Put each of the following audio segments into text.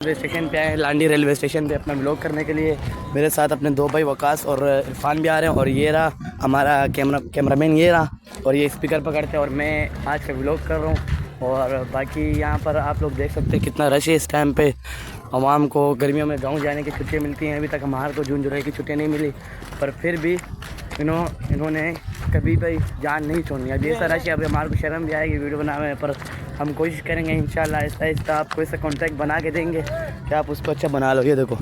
Railway station पे आए, लांडी railway station पे अपना व्लॉग करने के लिए। मेरे साथ अपने दो भाई वकास और इरफान भी आ रहे हैं। और ये रहा हमारा कैमरामैन, ये रहा, और ये स्पीकर पकड़ते हैं और मैं आज का व्लॉग कर रहा हूँ। और बाकी यहाँ पर आप लोग देख सकते हैं कितना रश है इस टाइम पे। आवाम को गर्मियों में गाँव जाने की छुट्टियाँ मिलती हैं, अभी तक हमारे को जून जुलाई की छुट्टियाँ नहीं मिली, पर फिर भी इन्होंने कभी भी जान नहीं छोड़नी। अब ये सारा रश है, अभी हमारे को शर्म भी आएगी वीडियो बनाने में, पर हम कोशिश करेंगे इंशाल्लाह आहिस्ता आहिस्ता आपको ऐसा कॉन्टैक्ट बना के देंगे कि आप उसको अच्छा बना लो। ये देखो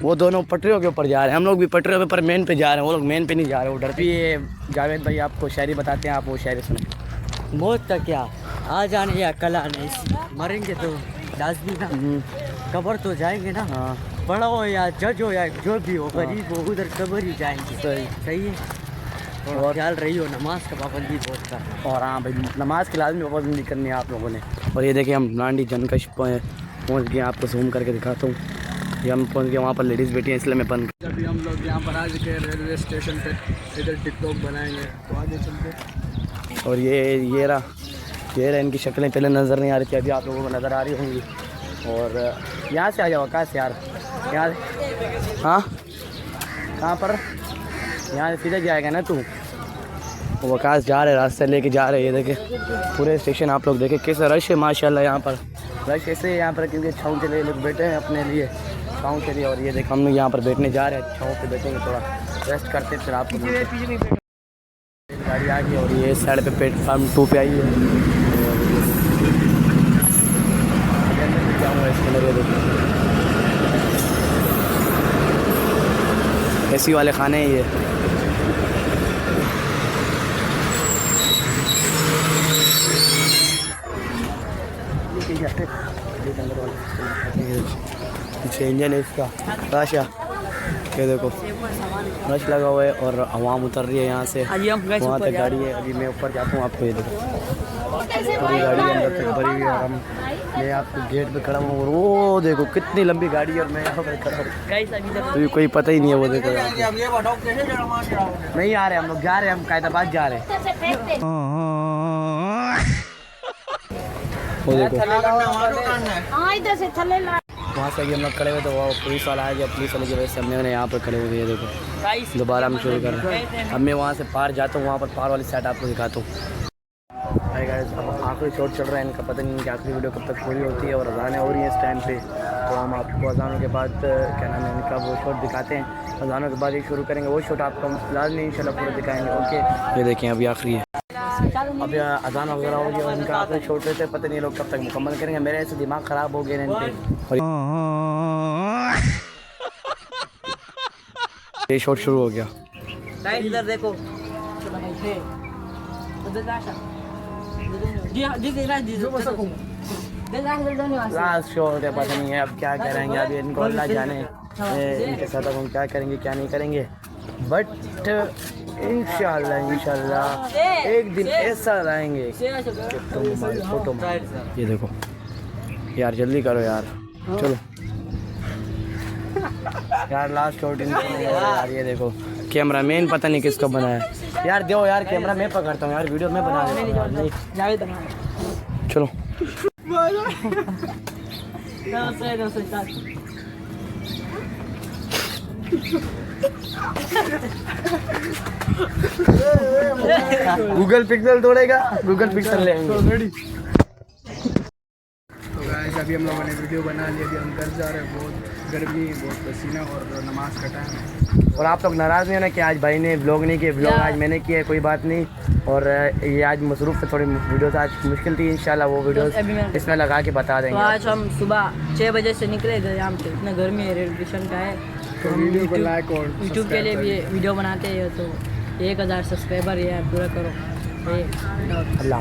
वो दोनों पटरियों के ऊपर जा रहे हैं, हम लोग भी पटरियों के ऊपर मेन पे जा रहे हैं, वो लोग मेन पे नहीं जा रहे, वो डर भी। ये जावेद भाई आपको शायरी बताते हैं, आप वो शायरी सुने। मौत का क्या आज आने या कल आने, मरेंगे तो लाजमी ना, कब्र तो जाएंगे ना। हाँ, बड़ा हो या जज हो या जो भी हो, गरीब हो, उधर कब्र ही जाएंगे। सही है। और ख्याल रही हो, नमाज का पाबंदी बहुत करना। और हाँ भाई, नमाज की लाजमी पाबंदी करनी है आप लोगों ने। और ये देखिए हम लांडी जनकश पहुँच गए, आपको जूम करके दिखाता हूँ। ये हम पहुँच गए, वहाँ पर लेडीज़ बैठी हैं, इसलिए मैं बंद। अभी हम लोग यहाँ पर आ चुके हैं रेलवे स्टेशन पे, इधर टिकटॉक बनाएंगे, तो आगे चलते। और ये रहा इनकी शक्लें पहले नज़र नहीं आ रही थी, अभी आप लोगों को नज़र आ रही होंगी। और यहाँ से आ जाओ आकाश यार, यहाँ हाँ कहाँ पर, यहाँ से सीधे जाएगा ना तू। वो आकाश जा रहे, रास्ते लेके जा रहे। ये देखे पूरे स्टेशन आप लोग देखे कैसा रश है माशाल्लाह। यहाँ पर रश ऐसे है यहाँ पर, क्योंकि छाँव के लिए लोग बैठे हैं अपने लिए, छाँव के लिए। और ये देख हम लोग यहाँ पर बैठने जा रहे हैं, छाँव पे बैठेंगे, थोड़ा रेस्ट करते फिर आपको गाड़ी आ गई। और ये इस साइड पे प्लेटफार्म 2 पे आई है। एसी वाले खाने हैं ये। पीछे इंजन है इसका, राशा ये देखो रश लगा हुआ है और आवाम उतर रही है यहाँ से, वहाँ तक गाड़ी है। अभी मैं ऊपर जाता हूँ, आपको ये देखो पूरी गाड़ी अंदर तक भरी हुई है। और मैं आपको गेट पे खड़ा हूँ और वो देखो कितनी लंबी गाड़ी है, और मैं यहाँ पर खड़ा हूँ, तो कोई पता ही नहीं है। वो देखो नहीं आ रहे, हम लोग जा रहे हैं, हम कायदाबाद जा रहे हैं। वो देखो वहाँ से हम लोग खड़े हुए, तो वो पुलिस वाला आ गया, पुलिस वाले की वजह से हमने यहाँ पर खड़े हुए। ये देखो दोबारा हम शुरू कर रहे हैं। अब मैं वहाँ से पार जाता हूँ, वहाँ पर पार वाली साइड आपको दिखाता हूँ। अब आखिरी शॉट चल रहा है इनका, पता नहीं कि आखिरी वीडियो कब तक पूरी होती है। और अजानें हो रही हैं इस टाइम पे, तो हम आपको अजानों के बाद क्या नाम है इनका वो शॉट दिखाते हैं। अजानों के बाद एक शुरू करेंगे, वो शॉट आपको हम लाजमी इंशाल्लाह पूरा दिखाएंगे। ओके ये देखें अभी आखिरी है, अब अजान वगैरह हो गया, उनका आखिरी शॉट रहते, पता नहीं लोग कब तक मुकम्मल करेंगे। मेरे ऐसे दिमाग ख़राब हो गए इन पे। ये शॉट शुरू हो गया, इधर देखो, लास्ट शॉट है, पता नहीं है अब क्या करेंगे। अभी इनको अल्लाह जाने इनके साथ अब हम क्या करेंगे क्या नहीं करेंगे, बट इंशाल्लाह एक दिन ऐसा लाएंगे कि तुम हमारी फोटो मारो। ये देखो यार जल्दी करो यार, चलो यार लास्ट शॉट यार। ये देखो कैमरामैन पता नहीं किसको बनाया यार, दो यार कैमरा मैं पकड़ता हूँ यार, वीडियो मैं बना देता हूँ यार। चलो गूगल पिक्सल तोड़ेगा, गूगल पिक्सल लेंगे। तो गाइस अभी हम लोगों ने वीडियो बना ली, अभी हम घर जा रहे हैं। बहुत गर्मी, बहुत पसीना और नमाज का टाइम है। और आप लोग नाराज़ नहीं होना कि आज भाई ने व्लॉग नहीं किया, व्लॉग आज मैंने किया है, कोई बात नहीं। और ये आज मसरूफ़ से थोड़ी वीडियोस आज मुश्किल थी, इंशाल्लाह वो वीडियोस इसमें लगा के बता देंगे। तो आज हम सुबह 6 बजे से निकले थे यहाँ पे, इतना गर्मी है, रेलवे स्टेशन का है, तो वीडियो को लाइक और यूट्यूब के लिए भी वीडियो बनाते हैं। तो 1000 सब्सक्राइबर ये पूरा करो। अल्लाह।